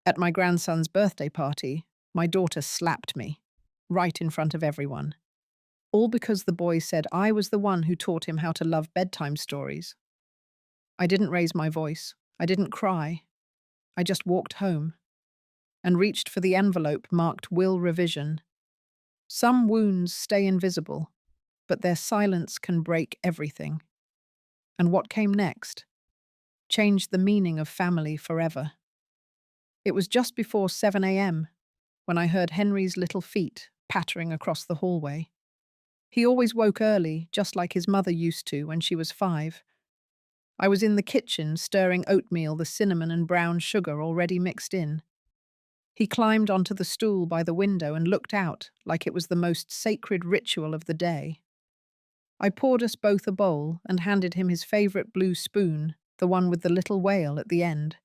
At my grandson's birthday party, my daughter slapped me, right in front of everyone, all because the boy said I was the one who taught him how to love bedtime stories. I didn't raise my voice. I didn't cry. I just walked home and reached for the envelope marked Will Revision. Some wounds stay invisible, but their silence can break everything. And what came next changed the meaning of family forever. It was just before 7 a.m. when I heard Henry's little feet pattering across the hallway. He always woke early, just like his mother used to when she was 5. I was in the kitchen stirring oatmeal, the cinnamon and brown sugar already mixed in. He climbed onto the stool by the window and looked out like it was the most sacred ritual of the day. I poured us both a bowl and handed him his favorite blue spoon, the one with the little whale at the end.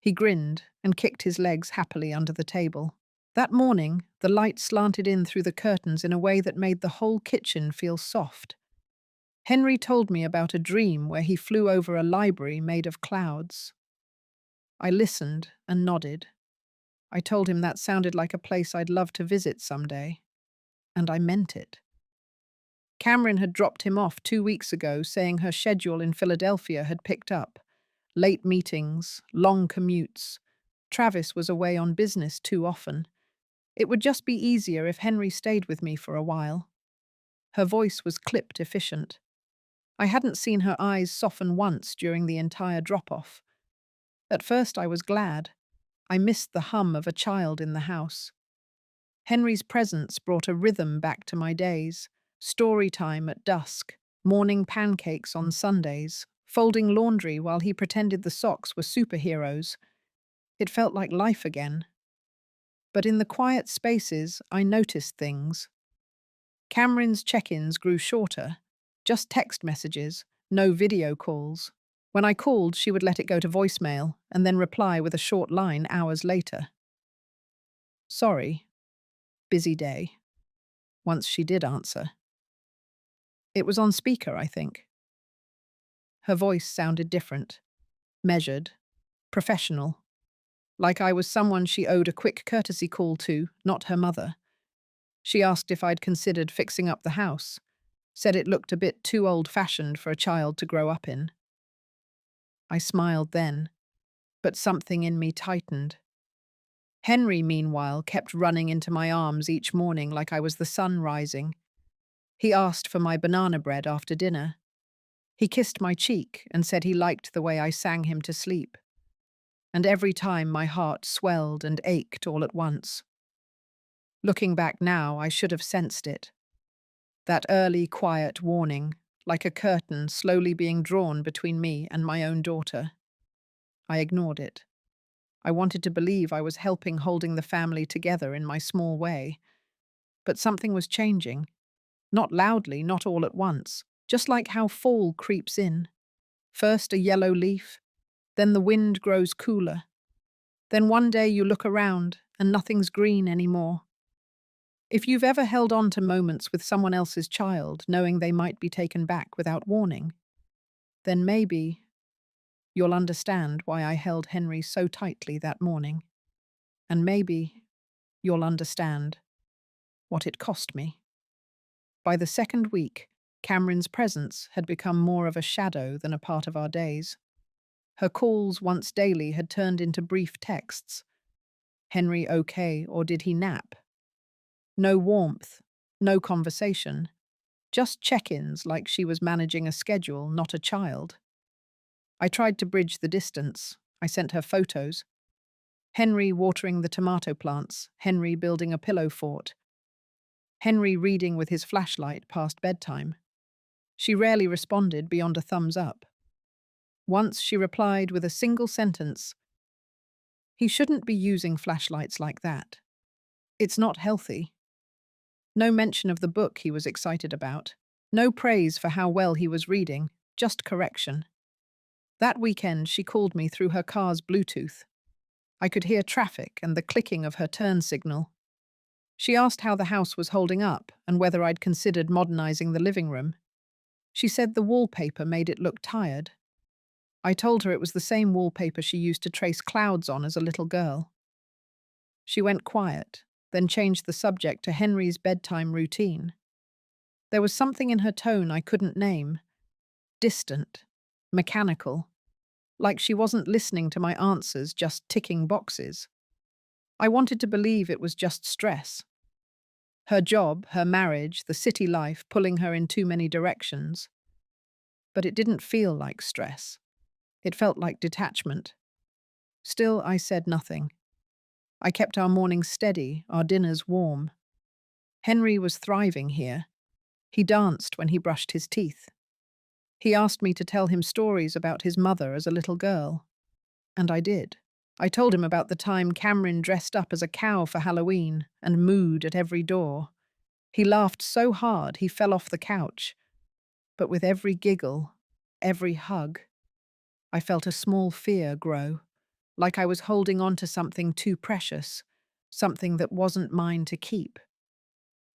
He grinned and kicked his legs happily under the table. That morning, the light slanted in through the curtains in a way that made the whole kitchen feel soft. Henry told me about a dream where he flew over a library made of clouds. I listened and nodded. I told him that sounded like a place I'd love to visit someday. And I meant it. Cameron had dropped him off 2 weeks ago, saying her schedule in Philadelphia had picked up. Late meetings, long commutes. Travis was away on business too often. It would just be easier if Henry stayed with me for a while. Her voice was clipped efficient. I hadn't seen her eyes soften once during the entire drop-off. At first I was glad. I missed the hum of a child in the house. Henry's presence brought a rhythm back to my days. Story time at dusk, morning pancakes on Sundays, folding laundry while he pretended the socks were superheroes. It felt like life again. But in the quiet spaces, I noticed things. Cameron's check-ins grew shorter, just text messages, no video calls. When I called, she would let it go to voicemail and then reply with a short line hours later. Sorry, busy day. Once she did answer. It was on speaker, I think. Her voice sounded different, measured, professional, like I was someone she owed a quick courtesy call to, not her mother. She asked if I'd considered fixing up the house, said it looked a bit too old-fashioned for a child to grow up in. I smiled then, but something in me tightened. Henry, meanwhile, kept running into my arms each morning like I was the sun rising. He asked for my banana bread after dinner. He kissed my cheek and said he liked the way I sang him to sleep. And every time my heart swelled and ached all at once. Looking back now, I should have sensed it. That early, quiet warning, like a curtain slowly being drawn between me and my own daughter. I ignored it. I wanted to believe I was helping holding the family together in my small way. But something was changing. Not loudly, not all at once, just like how fall creeps in. First a yellow leaf, then the wind grows cooler. Then one day you look around and nothing's green anymore. If you've ever held on to moments with someone else's child, knowing they might be taken back without warning, then maybe you'll understand why I held Henry so tightly that morning. And maybe you'll understand what it cost me. By the second week, Cameron's presence had become more of a shadow than a part of our days. Her calls, once daily, had turned into brief texts. Henry okay, or did he nap? No warmth, no conversation, just check-ins like she was managing a schedule, not a child. I tried to bridge the distance. I sent her photos. Henry watering the tomato plants, Henry building a pillow fort, Henry reading with his flashlight past bedtime. She rarely responded beyond a thumbs up. Once she replied with a single sentence, "He shouldn't be using flashlights like that. It's not healthy." No mention of the book he was excited about. No praise for how well he was reading, just correction. That weekend she called me through her car's Bluetooth. I could hear traffic and the clicking of her turn signal. She asked how the house was holding up and whether I'd considered modernizing the living room. She said the wallpaper made it look tired. I told her it was the same wallpaper she used to trace clouds on as a little girl. She went quiet, then changed the subject to Henry's bedtime routine. There was something in her tone I couldn't name. Distant, mechanical, like she wasn't listening to my answers, just ticking boxes. I wanted to believe it was just stress. Her job, her marriage, the city life pulling her in too many directions. But it didn't feel like stress. It felt like detachment. Still, I said nothing. I kept our mornings steady, our dinners warm. Henry was thriving here. He danced when he brushed his teeth. He asked me to tell him stories about his mother as a little girl. And I did. I told him about the time Cameron dressed up as a cow for Halloween and mooed at every door. He laughed so hard he fell off the couch. But with every giggle, every hug, I felt a small fear grow, like I was holding on to something too precious, something that wasn't mine to keep.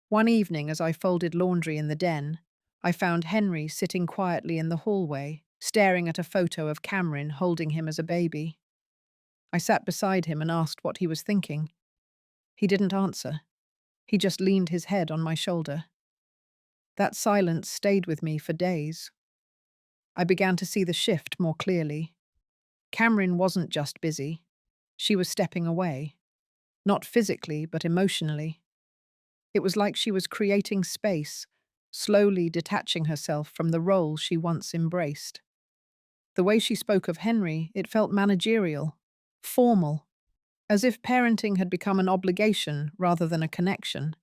One evening, as I folded laundry in the den, I found Henry sitting quietly in the hallway, staring at a photo of Cameron holding him as a baby. I sat beside him and asked what he was thinking. He didn't answer. He just leaned his head on my shoulder. That silence stayed with me for days. I began to see the shift more clearly. Cameron wasn't just busy. She was stepping away. Not physically, but emotionally. It was like she was creating space, slowly detaching herself from the role she once embraced. The way she spoke of Henry, it felt managerial, formal, as if parenting had become an obligation rather than a connection.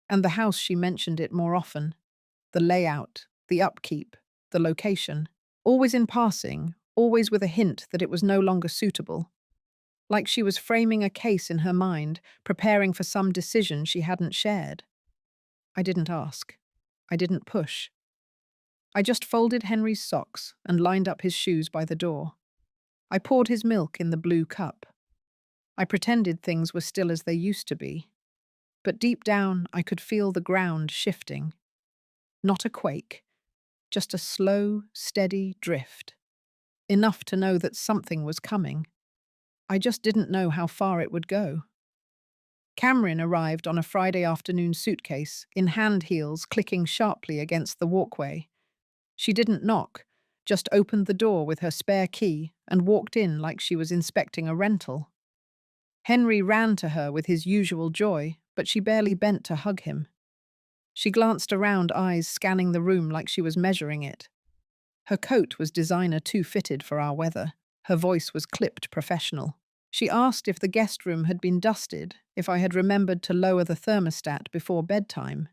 And the house, she mentioned it more often. The layout, the upkeep, the location. Always in passing, always with a hint that it was no longer suitable. Like she was framing a case in her mind, preparing for some decision she hadn't shared. I didn't ask. I didn't push. I just folded Henry's socks and lined up his shoes by the door. I poured his milk in the blue cup. I pretended things were still as they used to be. But deep down, I could feel the ground shifting. Not a quake, just a slow, steady drift. Enough to know that something was coming. I just didn't know how far it would go. Cameron arrived on a Friday afternoon suitcase, in hand heels clicking sharply against the walkway. She didn't knock, just opened the door with her spare key and walked in like she was inspecting a rental. Henry ran to her with his usual joy, but she barely bent to hug him. She glanced around, eyes scanning the room like she was measuring it. Her coat was designer too fitted for our weather. Her voice was clipped professional. She asked if the guest room had been dusted, if I had remembered to lower the thermostat before bedtime.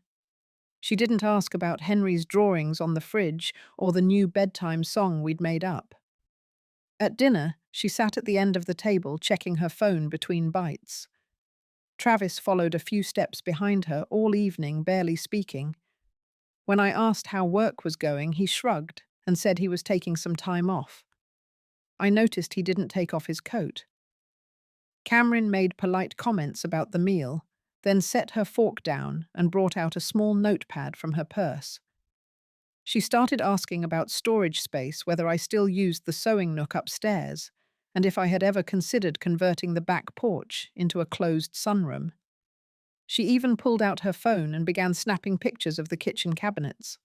She didn't ask about Henry's drawings on the fridge or the new bedtime song we'd made up. At dinner, she sat at the end of the table checking her phone between bites. Travis followed a few steps behind her all evening, barely speaking. When I asked how work was going, he shrugged and said he was taking some time off. I noticed he didn't take off his coat. Cameron made polite comments about the meal, then set her fork down and brought out a small notepad from her purse. She started asking about storage space, whether I still used the sewing nook upstairs, and if I had ever considered converting the back porch into a closed sunroom. She even pulled out her phone and began snapping pictures of the kitchen cabinets.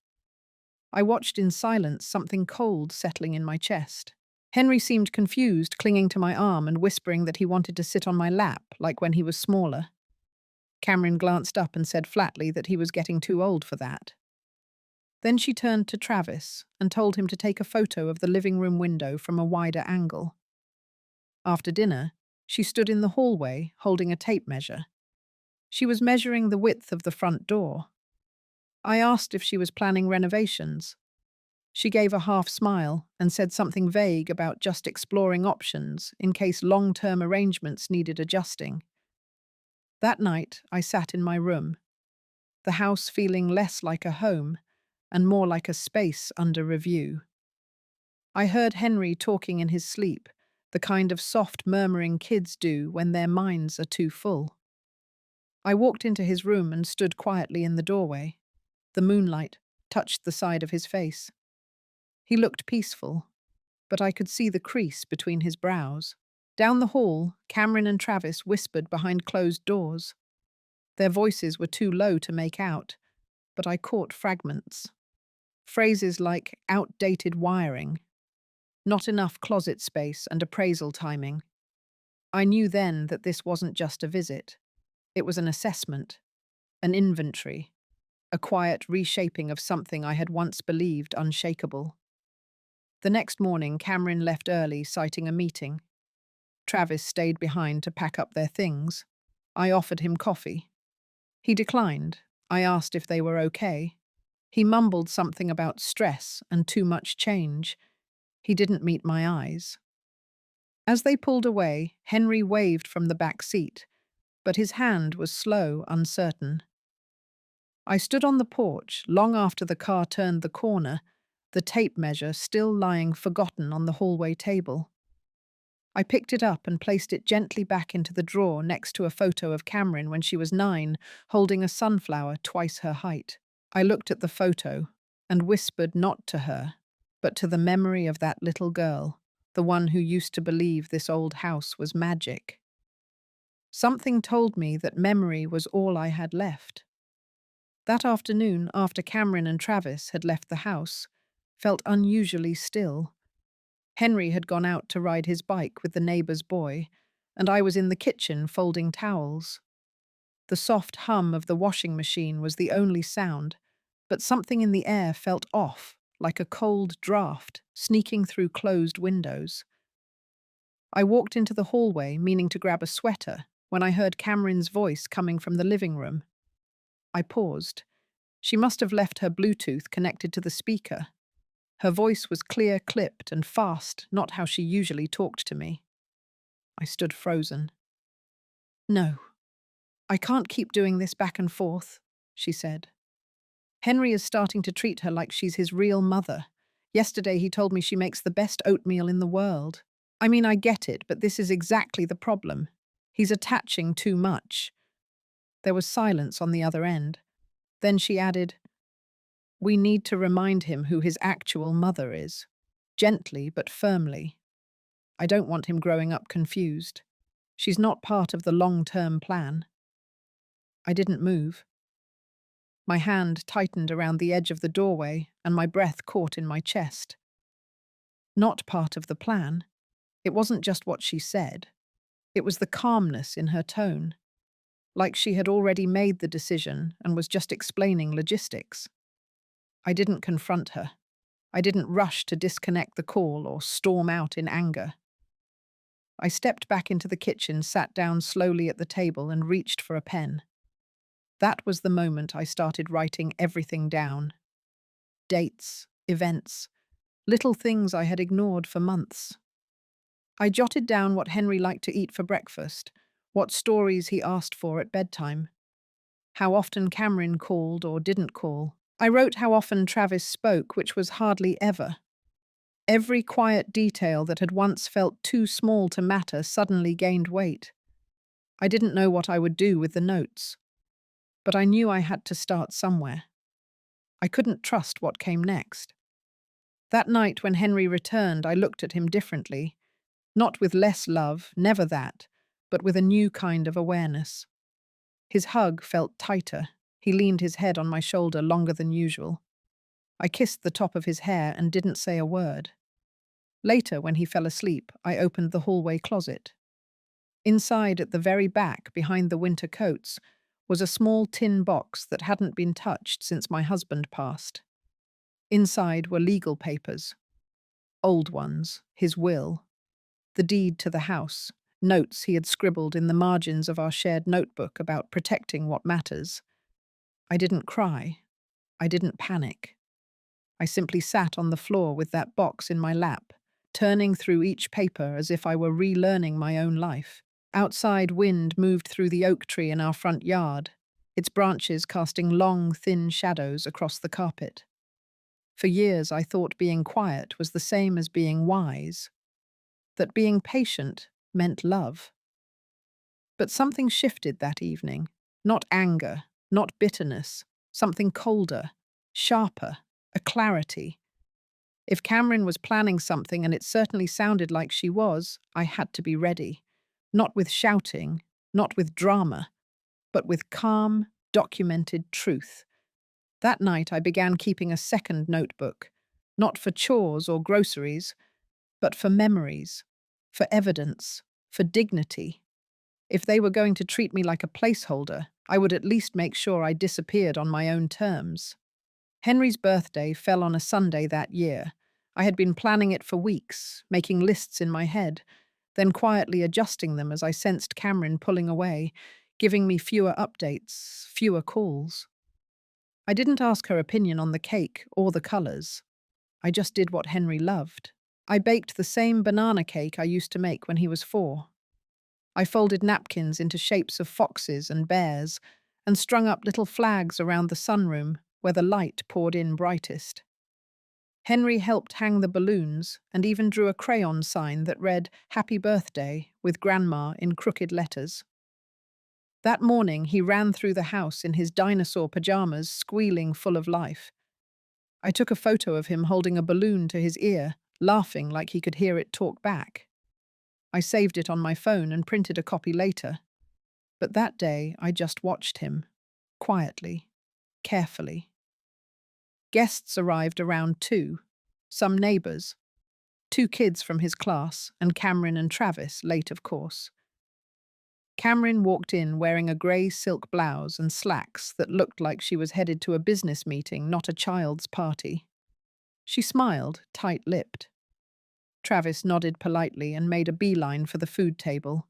I watched in silence, something cold settling in my chest. Henry seemed confused, clinging to my arm and whispering that he wanted to sit on my lap, like when he was smaller. Cameron glanced up and said flatly that he was getting too old for that. Then she turned to Travis and told him to take a photo of the living room window from a wider angle. After dinner, she stood in the hallway holding a tape measure. She was measuring the width of the front door. I asked if she was planning renovations. She gave a half smile and said something vague about just exploring options in case long-term arrangements needed adjusting. That night, I sat in my room, the house feeling less like a home and more like a space under review. I heard Henry talking in his sleep, the kind of soft murmuring kids do when their minds are too full. I walked into his room and stood quietly in the doorway. The moonlight touched the side of his face. He looked peaceful, but I could see the crease between his brows. Down the hall, Cameron and Travis whispered behind closed doors. Their voices were too low to make out, but I caught fragments. Phrases like outdated wiring, not enough closet space, and appraisal timing. I knew then that this wasn't just a visit. It was an assessment, an inventory, a quiet reshaping of something I had once believed unshakable. The next morning, Cameron left early, citing a meeting. Travis stayed behind to pack up their things. I offered him coffee. He declined. I asked if they were okay. He mumbled something about stress and too much change. He didn't meet my eyes. As they pulled away, Henry waved from the back seat, but his hand was slow, uncertain. I stood on the porch long after the car turned the corner, the tape measure still lying forgotten on the hallway table. I picked it up and placed it gently back into the drawer next to a photo of Cameron when she was 9, holding a sunflower twice her height. I looked at the photo and whispered not to her, but to the memory of that little girl, the one who used to believe this old house was magic. Something told me that memory was all I had left. That afternoon, after Cameron and Travis had left the house, felt unusually still. Henry had gone out to ride his bike with the neighbour's boy, and I was in the kitchen folding towels. The soft hum of the washing machine was the only sound, but something in the air felt off, like a cold draft sneaking through closed windows. I walked into the hallway, meaning to grab a sweater, when I heard Cameron's voice coming from the living room. I paused. She must have left her Bluetooth connected to the speaker. Her voice was clear, clipped, and fast, not how she usually talked to me. I stood frozen. "No, I can't keep doing this back and forth," she said. "Henry is starting to treat her like she's his real mother. Yesterday he told me she makes the best oatmeal in the world. I mean, I get it, but this is exactly the problem. He's attaching too much." There was silence on the other end. Then she added, "We need to remind him who his actual mother is. Gently but firmly. I don't want him growing up confused. She's not part of the long-term plan." I didn't move. My hand tightened around the edge of the doorway, and my breath caught in my chest. Not part of the plan. It wasn't just what she said. It was the calmness in her tone, like she had already made the decision and was just explaining logistics. I didn't confront her. I didn't rush to disconnect the call or storm out in anger. I stepped back into the kitchen, sat down slowly at the table, and reached for a pen. That was the moment I started writing everything down. Dates, events, little things I had ignored for months. I jotted down what Henry liked to eat for breakfast, what stories he asked for at bedtime, how often Cameron called or didn't call. I wrote how often Travis spoke, which was hardly ever. Every quiet detail that had once felt too small to matter suddenly gained weight. I didn't know what I would do with the notes, but I knew I had to start somewhere. I couldn't trust what came next. That night when Henry returned, I looked at him differently, not with less love, never that, but with a new kind of awareness. His hug felt tighter. He leaned his head on my shoulder longer than usual. I kissed the top of his hair and didn't say a word. Later, when he fell asleep, I opened the hallway closet. Inside, at the very back, behind the winter coats, was a small tin box that hadn't been touched since my husband passed. Inside were legal papers. Old ones, his will, the deed to the house, notes he had scribbled in the margins of our shared notebook about protecting what matters. I didn't cry. I didn't panic. I simply sat on the floor with that box in my lap, turning through each paper as if I were relearning my own life. Outside, wind moved through the oak tree in our front yard, its branches casting long, thin shadows across the carpet. For years, I thought being quiet was the same as being wise, that being patient meant love. But something shifted that evening. Not anger, not bitterness, something colder, sharper, a clarity. If Cameron was planning something, and it certainly sounded like she was, I had to be ready. Not with shouting, not with drama, but with calm, documented truth. That night I began keeping a second notebook, not for chores or groceries, but for memories, for evidence, for dignity. If they were going to treat me like a placeholder, I would at least make sure I disappeared on my own terms. Henry's birthday fell on a Sunday that year. I had been planning it for weeks, making lists in my head, then quietly adjusting them as I sensed Cameron pulling away, giving me fewer updates, fewer calls. I didn't ask her opinion on the cake or the colours. I just did what Henry loved. I baked the same banana cake I used to make when he was 4. I folded napkins into shapes of foxes and bears and strung up little flags around the sunroom where the light poured in brightest. Henry helped hang the balloons and even drew a crayon sign that read "Happy Birthday" with Grandma in crooked letters. That morning he ran through the house in his dinosaur pajamas, squealing full of life. I took a photo of him holding a balloon to his ear, laughing like he could hear it talk back. I saved it on my phone and printed a copy later. But that day I just watched him, quietly, carefully. Guests arrived around 2, some neighbours, 2 kids from his class, and Cameron and Travis, late of course. Cameron walked in wearing a grey silk blouse and slacks that looked like she was headed to a business meeting, not a child's party. She smiled, tight-lipped. Travis nodded politely and made a beeline for the food table.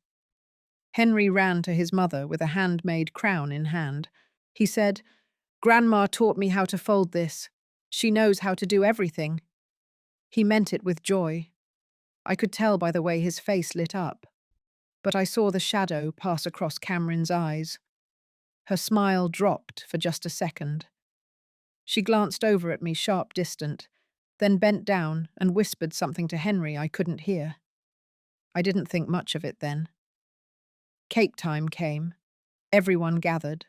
Henry ran to his mother with a handmade crown in hand. He said, "Grandma taught me how to fold this. She knows how to do everything." He meant it with joy. I could tell by the way his face lit up. But I saw the shadow pass across Cameron's eyes. Her smile dropped for just a second. She glanced over at me, sharp distant, then bent down and whispered something to Henry I couldn't hear. I didn't think much of it then. Cake time came. Everyone gathered.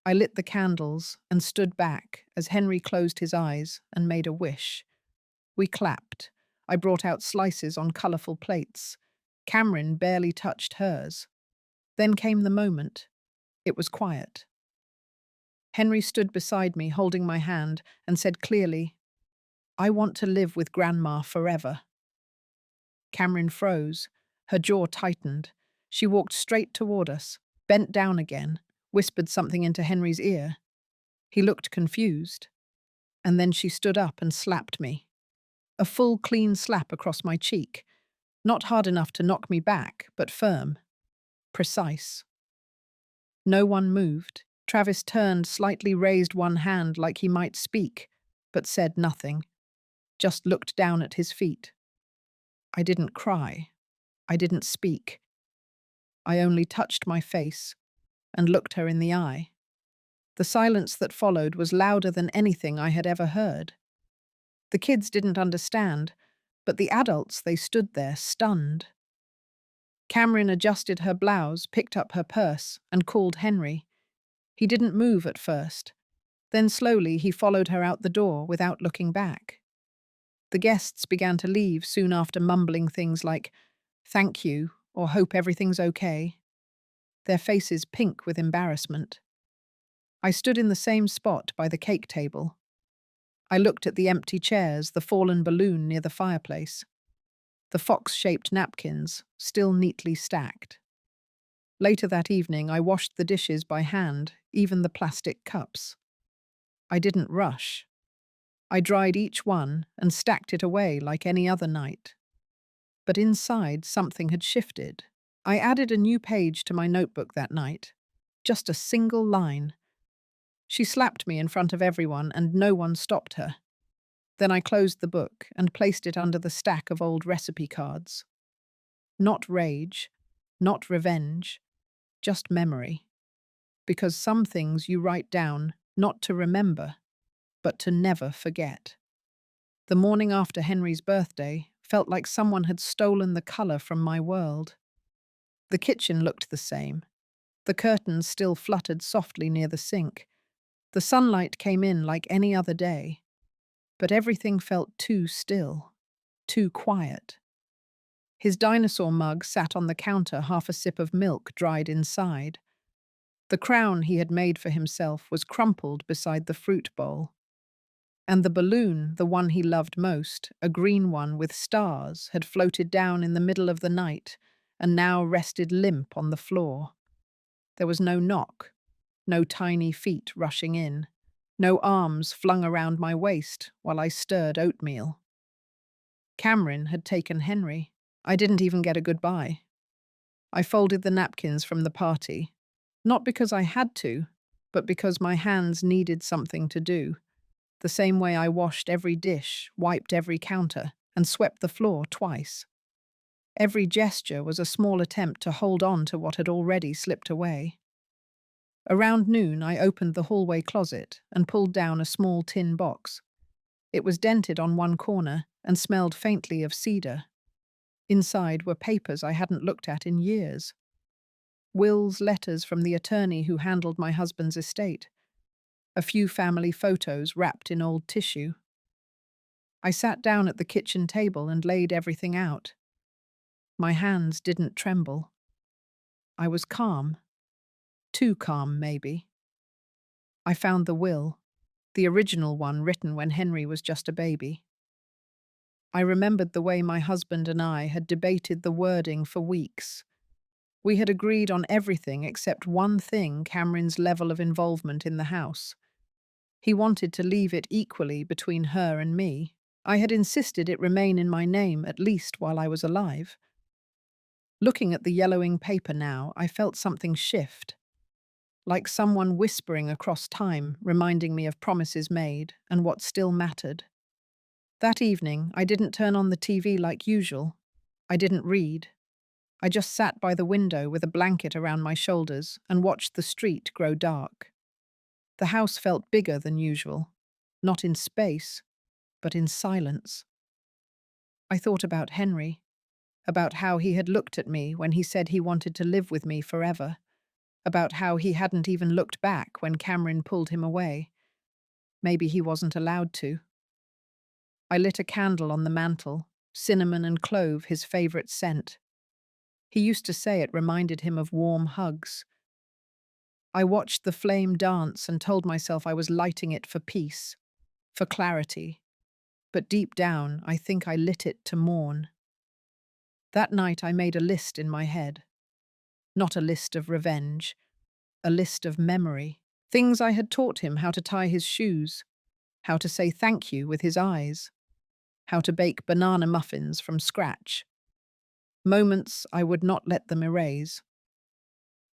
I lit the candles and stood back as Henry closed his eyes and made a wish. We clapped. I brought out slices on colourful plates. Cameron barely touched hers. Then came the moment. It was quiet. Henry stood beside me, holding my hand, and said clearly, "I want to live with Grandma forever." Cameron froze. Her jaw tightened. She walked straight toward us, bent down again, whispered something into Henry's ear. He looked confused. And then she stood up and slapped me. A full, clean slap across my cheek. Not hard enough to knock me back, but firm. Precise. No one moved. Travis turned, slightly raised one hand like he might speak, but said nothing. Just looked down at his feet. I didn't cry. I didn't speak. I only touched my face and looked her in the eye. The silence that followed was louder than anything I had ever heard. The kids didn't understand, but the adults, they stood there, stunned. Cameron adjusted her blouse, picked up her purse, and called Henry. He didn't move at first. Then slowly he followed her out the door without looking back. The guests began to leave soon after, mumbling things like, "Thank you," or "Hope everything's okay," their faces pink with embarrassment. I stood in the same spot by the cake table. I looked at the empty chairs, the fallen balloon near the fireplace, the fox-shaped napkins, still neatly stacked. Later that evening, I washed the dishes by hand, even the plastic cups. I didn't rush. I dried each one and stacked it away like any other night. But inside, something had shifted. I added a new page to my notebook that night. Just a single line. She slapped me in front of everyone, and no one stopped her. Then I closed the book and placed it under the stack of old recipe cards. Not rage, not revenge, just memory. Because some things you write down not to remember, but to never forget. The morning after Henry's birthday felt like someone had stolen the colour from my world. The kitchen looked the same. The curtains still fluttered softly near the sink. The sunlight came in like any other day. but everything felt too still, too quiet. His dinosaur mug sat on the counter, half a sip of milk dried inside. The crown he had made for himself was crumpled beside the fruit bowl. And the balloon, the one he loved most, a green one with stars, had floated down in the middle of the night and now rested limp on the floor. There was no knock, no tiny feet rushing in, no arms flung around my waist while I stirred oatmeal. Cameron had taken Henry. I didn't even get a goodbye. I folded the napkins from the party, not because I had to, but because my hands needed something to do, the same way I washed every dish, wiped every counter, and swept the floor twice. Every gesture was a small attempt to hold on to what had already slipped away. Around noon, I opened the hallway closet and pulled down a small tin box. It was dented on one corner and smelled faintly of cedar. Inside were papers I hadn't looked at in years. Will's letters from the attorney who handled my husband's estate. A few family photos wrapped in old tissue. I sat down at the kitchen table and laid everything out. My hands didn't tremble. I was calm. Too calm, maybe. I found the will, the original one written when Henry was just a baby. I remembered the way my husband and I had debated the wording for weeks. We had agreed on everything except one thing: Cameron's level of involvement in the house. He wanted to leave it equally between her and me. I had insisted it remain in my name, at least while I was alive. Looking at the yellowing paper now, I felt something shift, like someone whispering across time, reminding me of promises made and what still mattered. That evening, I didn't turn on the TV like usual. I didn't read. I just sat by the window with a blanket around my shoulders and watched the street grow dark. The house felt bigger than usual, not in space, but in silence. I thought about Henry, about how he had looked at me when he said he wanted to live with me forever, about how he hadn't even looked back when Cameron pulled him away. Maybe he wasn't allowed to. I lit a candle on the mantel, cinnamon and clove his favorite scent. He used to say it reminded him of warm hugs. I watched the flame dance and told myself I was lighting it for peace, for clarity. But deep down, I think I lit it to mourn. That night I made a list in my head. Not a list of revenge, a list of memory. Things I had taught him: how to tie his shoes, how to say thank you with his eyes, how to bake banana muffins from scratch. Moments I would not let them erase.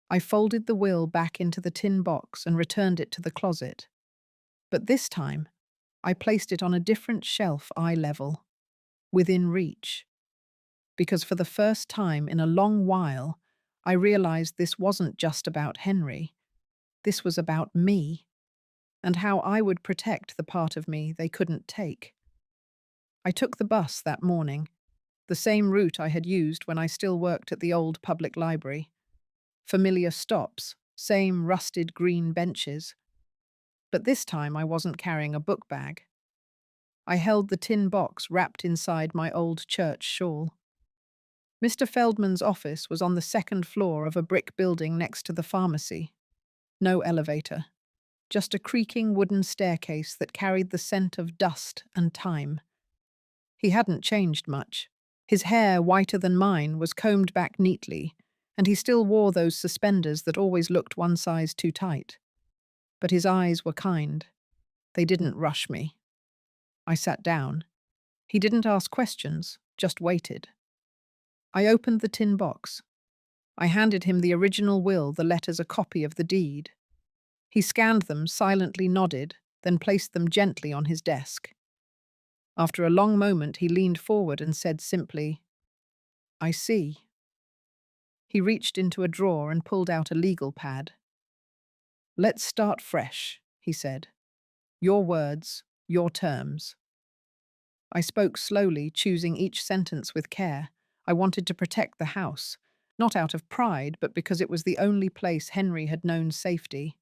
I folded the will back into the tin box and returned it to the closet. But this time, I placed it on a different shelf, eye level, within reach. Because for the first time in a long while, I realized this wasn't just about Henry. This was about me, and how I would protect the part of me they couldn't take. I took the bus that morning, the same route I had used when I still worked at the old public library. Familiar stops, same rusted green benches. But this time I wasn't carrying a book bag. I held the tin box wrapped inside my old church shawl. Mr. Feldman's office was on the second floor of a brick building next to the pharmacy. No elevator, just a creaking wooden staircase that carried the scent of dust and time. He hadn't changed much. His hair, whiter than mine, was combed back neatly, and he still wore those suspenders that always looked one size too tight. But his eyes were kind. They didn't rush me. I sat down. He didn't ask questions, just waited. I opened the tin box. I handed him the original will, the letters a copy of the deed. He scanned them, silently nodded, then placed them gently on his desk. After a long moment, he leaned forward and said simply, "I see." He reached into a drawer and pulled out a legal pad. "Let's start fresh," he said. "Your words, your terms." I spoke slowly, choosing each sentence with care. I wanted to protect the house, not out of pride, but because it was the only place Henry had known safety.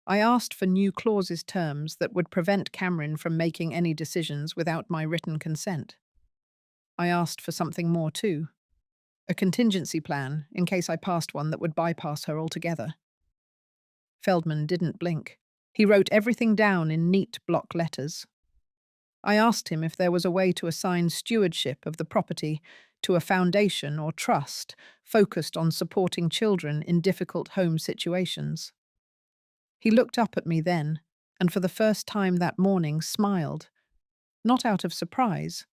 I asked for new clauses terms that would prevent Cameron from making any decisions without my written consent. I asked for something more too, a contingency plan in case I passed one that would bypass her altogether. Feldman didn't blink. He wrote everything down in neat block letters. I asked him if there was a way to assign stewardship of the property to a foundation or trust focused on supporting children in difficult home situations. He looked up at me then, and for the first time that morning smiled, not out of surprise,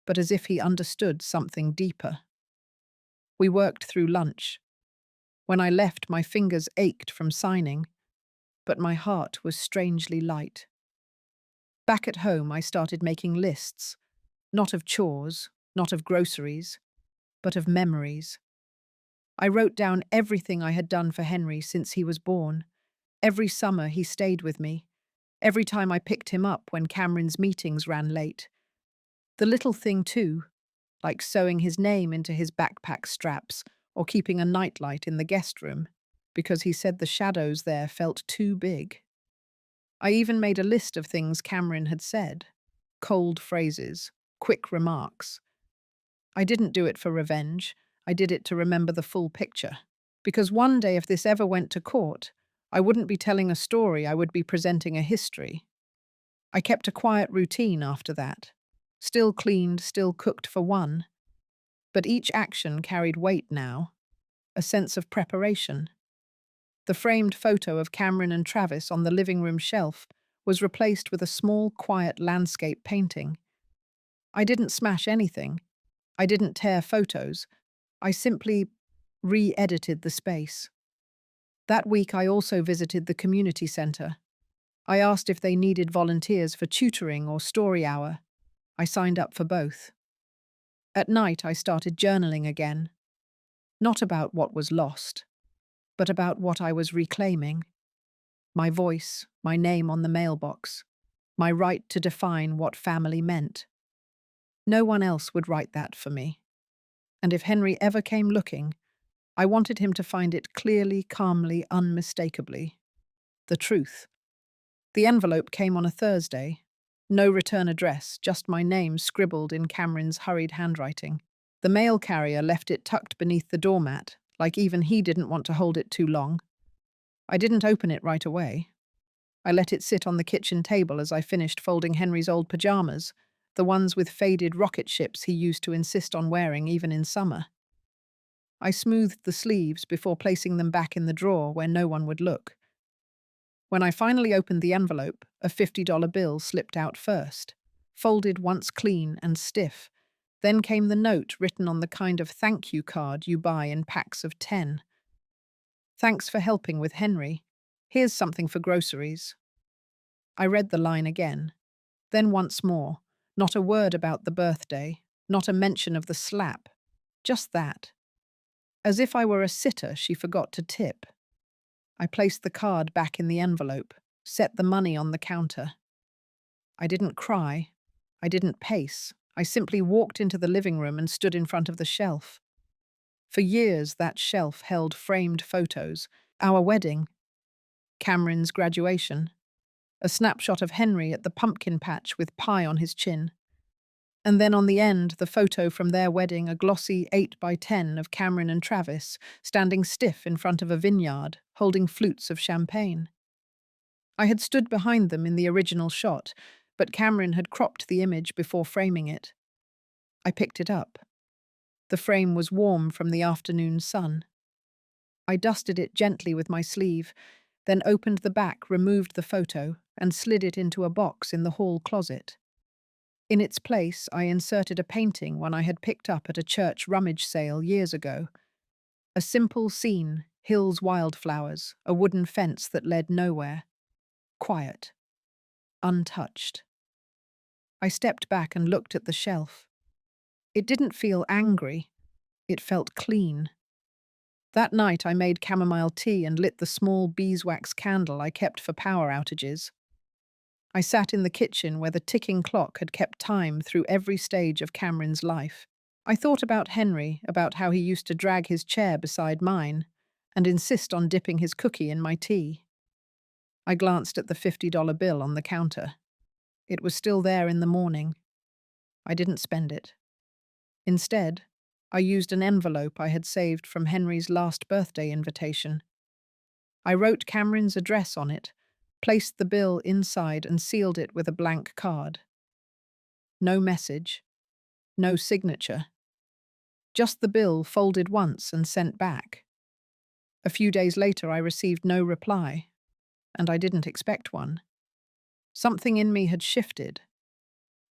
but as if he understood something deeper. We worked through lunch. When I left, my fingers ached from signing, but my heart was strangely light. Back at home, I started making lists, not of chores, not of groceries, but of memories. I wrote down everything I had done for Henry since he was born. Every summer he stayed with me. Every time I picked him up when Cameron's meetings ran late. The little thing too, like sewing his name into his backpack straps or keeping a nightlight in the guest room, because he said the shadows there felt too big. I even made a list of things Cameron had said, cold phrases, quick remarks. I didn't do it for revenge. I did it to remember the full picture. Because one day, if this ever went to court, I wouldn't be telling a story, I would be presenting a history. I kept a quiet routine after that. Still cleaned, still cooked for one. But each action carried weight now, a sense of preparation. The framed photo of Cameron and Travis on the living room shelf was replaced with a small, quiet landscape painting. I didn't smash anything. I didn't tear photos. I simply re-edited the space. That week I also visited the community center. I asked if they needed volunteers for tutoring or story hour. I signed up for both. At night I started journaling again. Not about what was lost, but about what I was reclaiming. My voice, my name on the mailbox, my right to define what family meant. No one else would write that for me. And if Henry ever came looking, I wanted him to find it clearly, calmly, unmistakably. The truth. The envelope came on a Thursday. No return address, just my name scribbled in Cameron's hurried handwriting. The mail carrier left it tucked beneath the doormat, like even he didn't want to hold it too long. I didn't open it right away. I let it sit on the kitchen table as I finished folding Henry's old pajamas, the ones with faded rocket ships he used to insist on wearing even in summer. I smoothed the sleeves before placing them back in the drawer where no one would look. When I finally opened the envelope, a $50 bill slipped out first, folded once clean and stiff. Then came the note written on the kind of thank you card you buy in packs of 10. Thanks for helping with Henry. Here's something for groceries. I read the line again. Then once more. Not a word about the birthday, not a mention of the slap. Just that. As if I were a sitter she forgot to tip. I placed the card back in the envelope, set the money on the counter. I didn't cry. I didn't pace. I simply walked into the living room and stood in front of the shelf. For years, that shelf held framed photos. Our wedding, Cameron's graduation, a snapshot of Henry at the pumpkin patch with pie on his chin. And then on the end, the photo from their wedding, a glossy 8x10 of Cameron and Travis, standing stiff in front of a vineyard, holding flutes of champagne. I had stood behind them in the original shot, but Cameron had cropped the image before framing it. I picked it up. The frame was warm from the afternoon sun. I dusted it gently with my sleeve, then opened the back, removed the photo, and slid it into a box in the hall closet. In its place, I inserted a painting one I had picked up at a church rummage sale years ago. A simple scene, hills, wildflowers, a wooden fence that led nowhere. Quiet. Untouched. I stepped back and looked at the shelf. It didn't feel angry. It felt clean. That night I made chamomile tea and lit the small beeswax candle I kept for power outages. I sat in the kitchen where the ticking clock had kept time through every stage of Cameron's life. I thought about Henry, about how he used to drag his chair beside mine and insist on dipping his cookie in my tea. I glanced at the $50 bill on the counter. It was still there in the morning. I didn't spend it. Instead, I used an envelope I had saved from Henry's last birthday invitation. I wrote Cameron's address on it, placed the bill inside and sealed it with a blank card. No message, no signature. Just the bill folded once and sent back. A few days later I received no reply, and I didn't expect one. Something in me had shifted.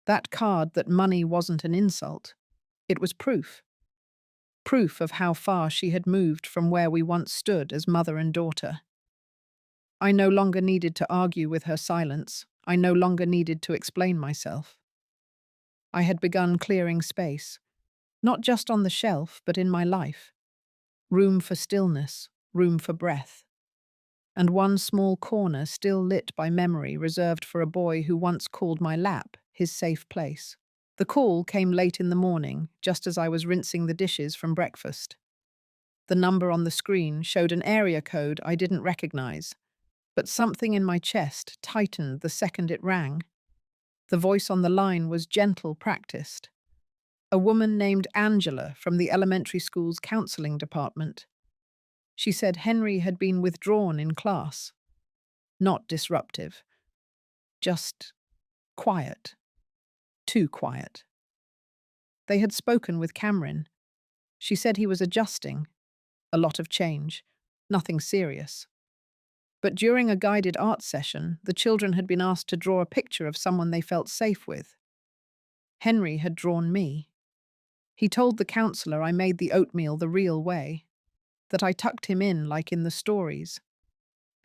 That card that money wasn't an insult. It was proof. Proof of how far she had moved from where we once stood as mother and daughter. I no longer needed to argue with her silence. I no longer needed to explain myself. I had begun clearing space, not just on the shelf, but in my life. Room for stillness, room for breath. And one small corner still lit by memory reserved for a boy who once called my lap his safe place. The call came late in the morning, just as I was rinsing the dishes from breakfast. The number on the screen showed an area code I didn't recognize, but something in my chest tightened the second it rang. The voice on the line was gentle, practiced. A woman named Angela from the elementary school's counseling department. She said Henry had been withdrawn in class. Not disruptive, just quiet. Too quiet. They had spoken with Cameron. She said he was adjusting. A lot of change. Nothing serious. But during a guided art session, the children had been asked to draw a picture of someone they felt safe with. Henry had drawn me. He told the counselor I made the oatmeal the real way, that I tucked him in like in the stories,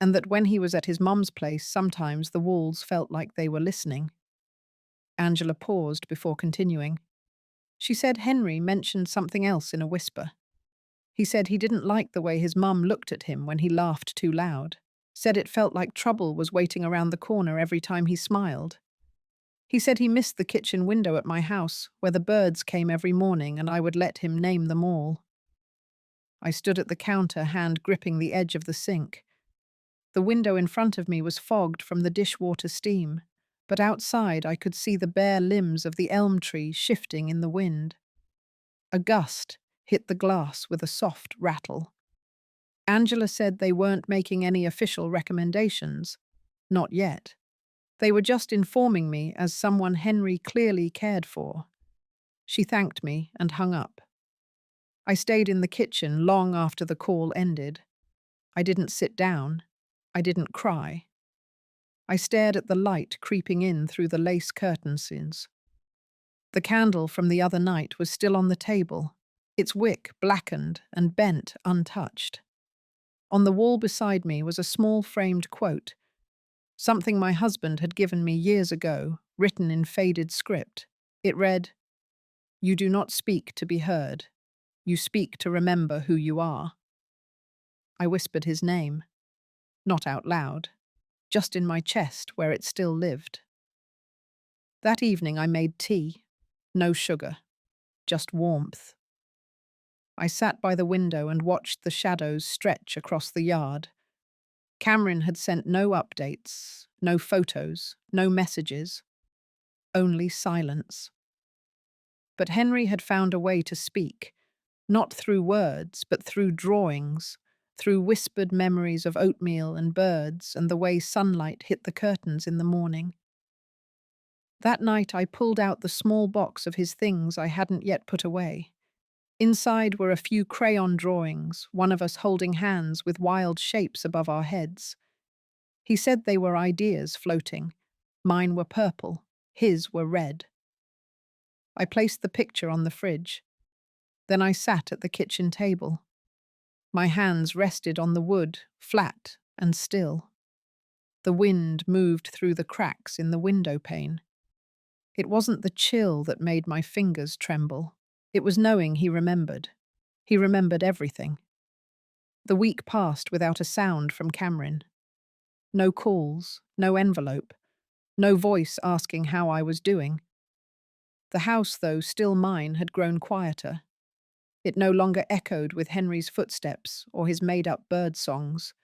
and that when he was at his mum's place, sometimes the walls felt like they were listening. Angela paused before continuing. She said Henry mentioned something else in a whisper. He said he didn't like the way his mum looked at him when he laughed too loud. Said it felt like trouble was waiting around the corner every time he smiled. He said he missed the kitchen window at my house, where the birds came every morning and I would let him name them all. I stood at the counter, hand gripping the edge of the sink. The window in front of me was fogged from the dishwater steam, but outside I could see the bare limbs of the elm tree shifting in the wind. A gust hit the glass with a soft rattle. Angela said they weren't making any official recommendations. Not yet. They were just informing me as someone Henry clearly cared for. She thanked me and hung up. I stayed in the kitchen long after the call ended. I didn't sit down. I didn't cry. I stared at the light creeping in through the lace curtains. The candle from the other night was still on the table, its wick blackened and bent untouched. On the wall beside me was a small framed quote, something my husband had given me years ago, written in faded script. It read, "You do not speak to be heard. You speak to remember who you are." I whispered his name, not out loud, just in my chest where it still lived. That evening I made tea. No sugar, just warmth. I sat by the window and watched the shadows stretch across the yard. Cameron had sent no updates, no photos, no messages, only silence. But Henry had found a way to speak, not through words, but through drawings, through whispered memories of oatmeal and birds and the way sunlight hit the curtains in the morning. That night I pulled out the small box of his things I hadn't yet put away. Inside were a few crayon drawings, one of us holding hands with wild shapes above our heads. He said they were ideas floating. Mine were purple, his were red. I placed the picture on the fridge. Then I sat at the kitchen table. My hands rested on the wood, flat and still. The wind moved through the cracks in the window pane. It wasn't the chill that made my fingers tremble. It was knowing he remembered. He remembered everything. The week passed without a sound from Cameron. No calls, no envelope, no voice asking how I was doing. The house, though still mine, had grown quieter. It no longer echoed with Henry's footsteps or his made-up bird songs.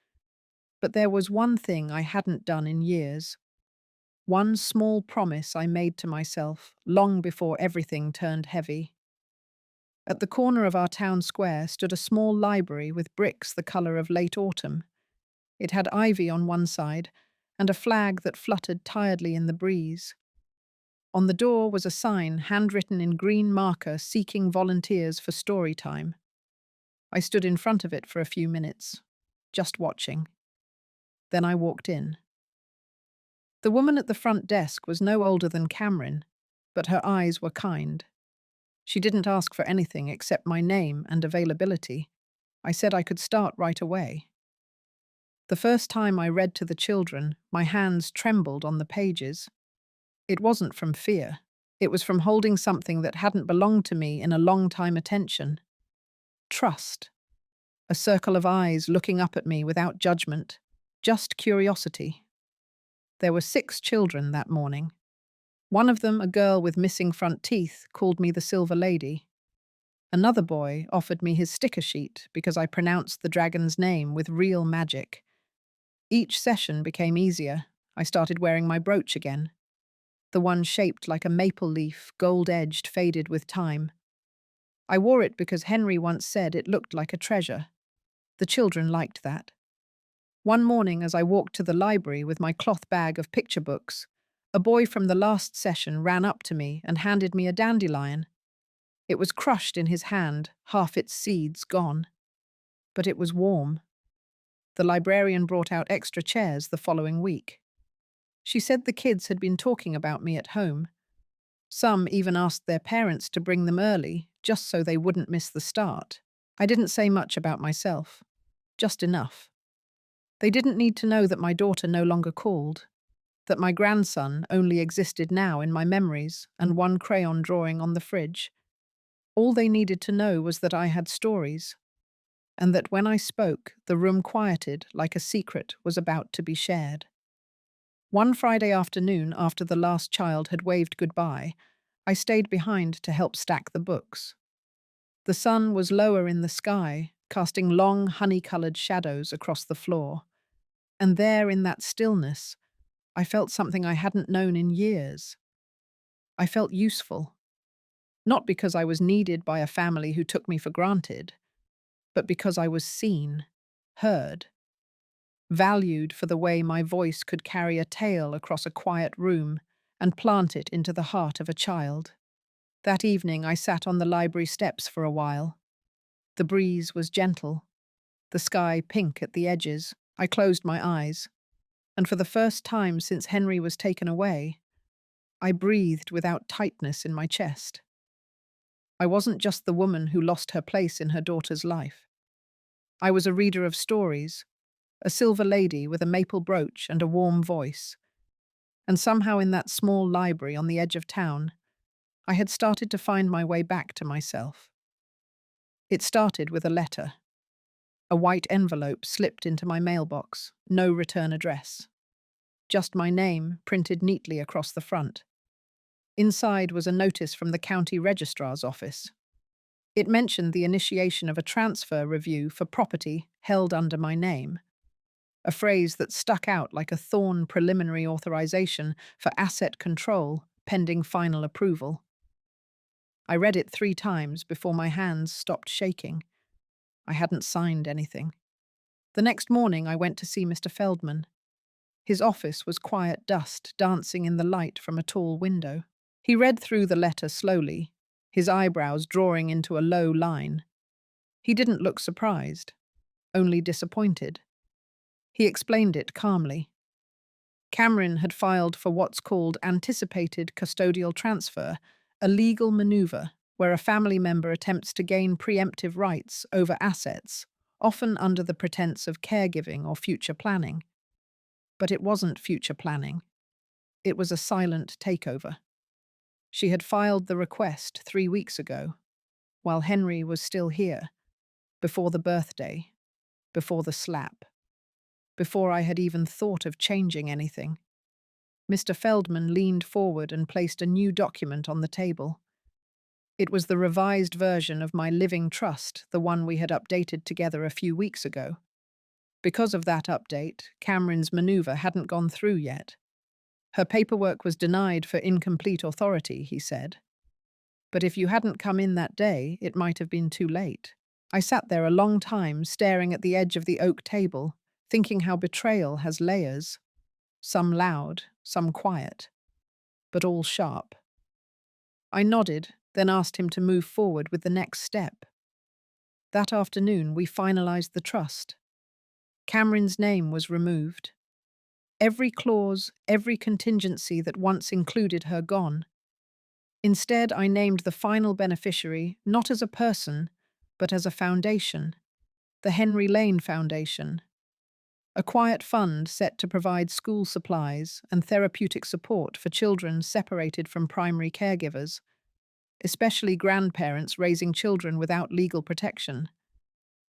But there was one thing I hadn't done in years. One small promise I made to myself long before everything turned heavy. At the corner of our town square stood a small library with bricks the colour of late autumn. It had ivy on one side and a flag that fluttered tiredly in the breeze. On the door was a sign handwritten in green marker seeking volunteers for story time. I stood in front of it for a few minutes, just watching. Then I walked in. The woman at the front desk was no older than Cameron, but her eyes were kind. She didn't ask for anything except my name and availability. I said I could start right away. The first time I read to the children, my hands trembled on the pages. It wasn't from fear. It was from holding something that hadn't belonged to me in a long time attention. Trust. A circle of eyes looking up at me without judgment. Just curiosity. There were 6 children that morning. One of them, a girl with missing front teeth, called me the Silver Lady. Another boy offered me his sticker sheet because I pronounced the dragon's name with real magic. Each session became easier. I started wearing my brooch again. The one shaped like a maple leaf, gold-edged, faded with time. I wore it because Henry once said it looked like a treasure. The children liked that. One morning, as I walked to the library with my cloth bag of picture books, a boy from the last session ran up to me and handed me a dandelion. It was crushed in his hand, half its seeds gone. But it was warm. The librarian brought out extra chairs the following week. She said the kids had been talking about me at home. Some even asked their parents to bring them early, just so they wouldn't miss the start. I didn't say much about myself. Just enough. They didn't need to know that my daughter no longer called, that my grandson only existed now in my memories and one crayon drawing on the fridge. All they needed to know was that I had stories, and that when I spoke, the room quieted like a secret was about to be shared. One Friday afternoon, after the last child had waved goodbye, I stayed behind to help stack the books. The sun was lower in the sky, casting long, honey-coloured shadows across the floor. And there, in that stillness, I felt something I hadn't known in years. I felt useful. Not because I was needed by a family who took me for granted, but because I was seen, heard, valued for the way my voice could carry a tale across a quiet room and plant it into the heart of a child. That evening I sat on the library steps for a while. The breeze was gentle, the sky pink at the edges. I closed my eyes, and for the first time since Henry was taken away, I breathed without tightness in my chest. I wasn't just the woman who lost her place in her daughter's life. I was a reader of stories, a silver lady with a maple brooch and a warm voice. And somehow in that small library on the edge of town, I had started to find my way back to myself. It started with a letter. A white envelope slipped into my mailbox, no return address. Just my name printed neatly across the front. Inside was a notice from the county registrar's office. It mentioned the initiation of a transfer review for property held under my name, a phrase that stuck out like a thorn preliminary authorization for asset control pending final approval. I read it 3 times before my hands stopped shaking. I hadn't signed anything. The next morning I went to see Mr. Feldman. His office was quiet dust dancing in the light from a tall window. He read through the letter slowly, his eyebrows drawing into a low line. He didn't look surprised, only disappointed. He explained it calmly. Cameron had filed for what's called anticipated custodial transfer, a legal maneuver where a family member attempts to gain preemptive rights over assets, often under the pretense of caregiving or future planning. But it wasn't future planning. It was a silent takeover. She had filed the request 3 weeks ago, while Henry was still here, before the birthday, before the slap, before I had even thought of changing anything. Mr. Feldman leaned forward and placed a new document on the table. It was the revised version of my living trust, the one we had updated together a few weeks ago. Because of that update, Cameron's maneuver hadn't gone through yet. Her paperwork was denied for incomplete authority, he said. But if you hadn't come in that day, it might have been too late. I sat there a long time, staring at the edge of the oak table, thinking how betrayal has layers, some loud, some quiet, but all sharp. I nodded, then asked him to move forward with the next step. That afternoon, we finalized the trust. Cameron's name was removed. Every clause, every contingency that once included her gone. Instead, I named the final beneficiary not as a person, but as a foundation, the Henry Lane Foundation, a quiet fund set to provide school supplies and therapeutic support for children separated from primary caregivers, especially grandparents raising children without legal protection.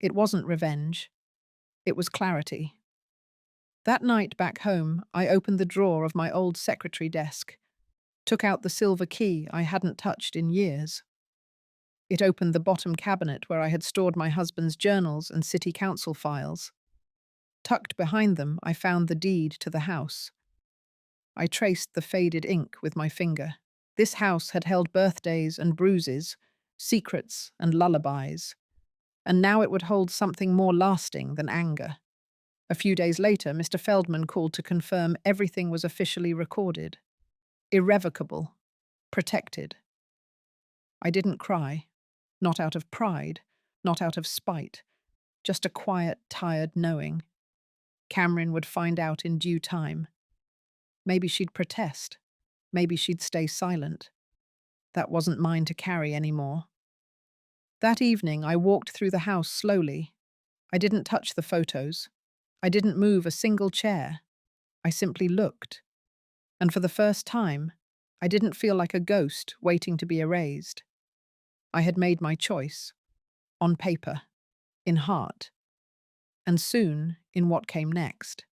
It wasn't revenge. It was clarity. That night back home, I opened the drawer of my old secretary desk, took out the silver key I hadn't touched in years. It opened the bottom cabinet where I had stored my husband's journals and city council files. Tucked behind them, I found the deed to the house. I traced the faded ink with my finger. This house had held birthdays and bruises, secrets and lullabies, and now it would hold something more lasting than anger. A few days later, Mr. Feldman called to confirm everything was officially recorded. Irrevocable. Protected. I didn't cry. Not out of pride, not out of spite. Just a quiet, tired knowing. Cameron would find out in due time. Maybe she'd protest. Maybe she'd stay silent. That wasn't mine to carry anymore. That evening, I walked through the house slowly. I didn't touch the photos. I didn't move a single chair. I simply looked. And for the first time, I didn't feel like a ghost waiting to be erased. I had made my choice. On paper. In heart. And soon, in what came next.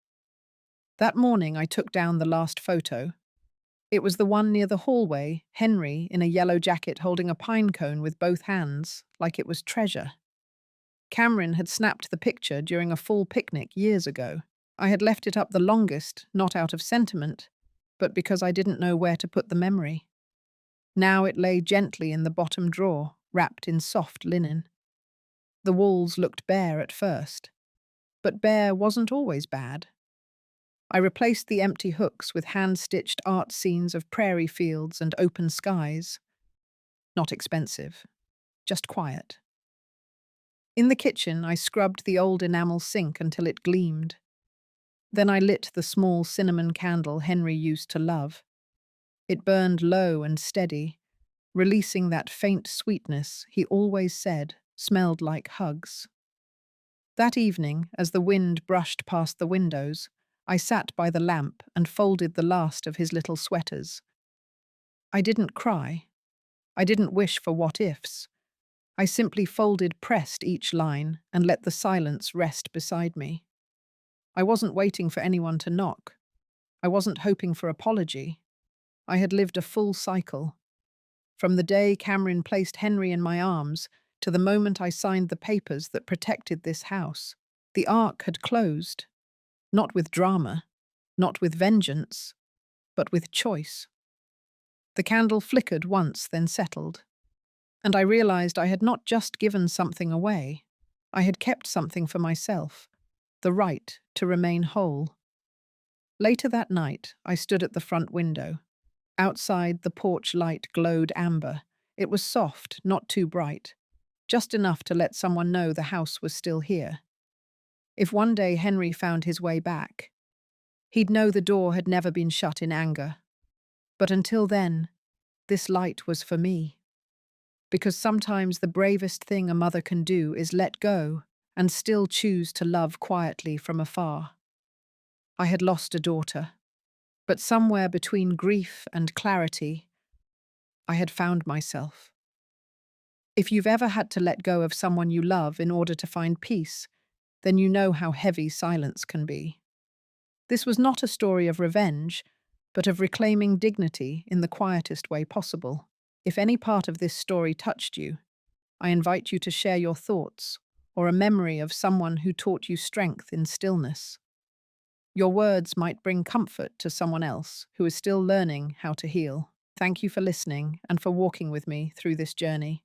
That morning, I took down the last photo. It was the one near the hallway, Henry in a yellow jacket holding a pine cone with both hands, like it was treasure. Cameron had snapped the picture during a fall picnic years ago. I had left it up the longest, not out of sentiment, but because I didn't know where to put the memory. Now it lay gently in the bottom drawer, wrapped in soft linen. The walls looked bare at first, but bare wasn't always bad. I replaced the empty hooks with hand-stitched art scenes of prairie fields and open skies. Not expensive, just quiet. In the kitchen, I scrubbed the old enamel sink until it gleamed. Then I lit the small cinnamon candle Henry used to love. It burned low and steady, releasing that faint sweetness he always said smelled like hugs. That evening, as the wind brushed past the windows, I sat by the lamp and folded the last of his little sweaters. I didn't cry. I didn't wish for what-ifs. I simply pressed each line and let the silence rest beside me. I wasn't waiting for anyone to knock. I wasn't hoping for apology. I had lived a full cycle. From the day Cameron placed Henry in my arms to the moment I signed the papers that protected this house, the arc had closed. Not with drama, not with vengeance, but with choice. The candle flickered once, then settled. And I realized I had not just given something away. I had kept something for myself, the right to remain whole. Later that night, I stood at the front window. Outside, the porch light glowed amber. It was soft, not too bright, just enough to let someone know the house was still here. If one day Henry found his way back, he'd know the door had never been shut in anger. But until then, this light was for me. Because sometimes the bravest thing a mother can do is let go and still choose to love quietly from afar. I had lost a daughter, but somewhere between grief and clarity, I had found myself. If you've ever had to let go of someone you love in order to find peace, then you know how heavy silence can be. This was not a story of revenge, but of reclaiming dignity in the quietest way possible. If any part of this story touched you, I invite you to share your thoughts or a memory of someone who taught you strength in stillness. Your words might bring comfort to someone else who is still learning how to heal. Thank you for listening and for walking with me through this journey.